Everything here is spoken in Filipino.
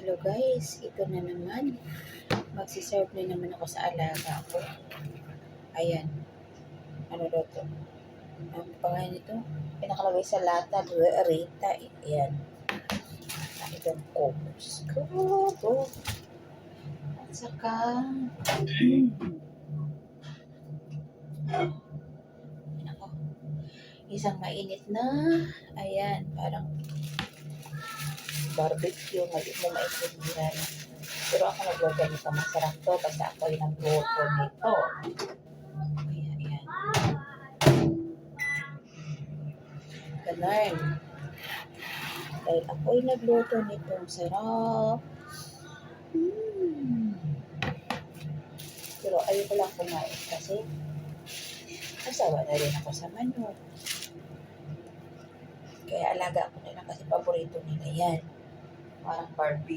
Hello guys, ito na naman. Magsiserve na naman ako sa alaga ko. Ayan. Ano daw to? Ang pangalan nito? Pinakalagay sa lata. Rita. Ayan. Itong kokos. Kogo. At saka ako. Isang mainit na. Ayan. Parang barbecue. Hindi mo maintindihan. Pero ako nagwaganito. Masarap to kasi ako yung nagluto nito. Kaya ayan. Ganun. Dahil ako yung nagluto nito. Sarap. Pero ayoko lang kumain kasi nasawa na rin ako sa manok. Kaya alaga ko na lang kasi paborito nila yan. Parang barbecue.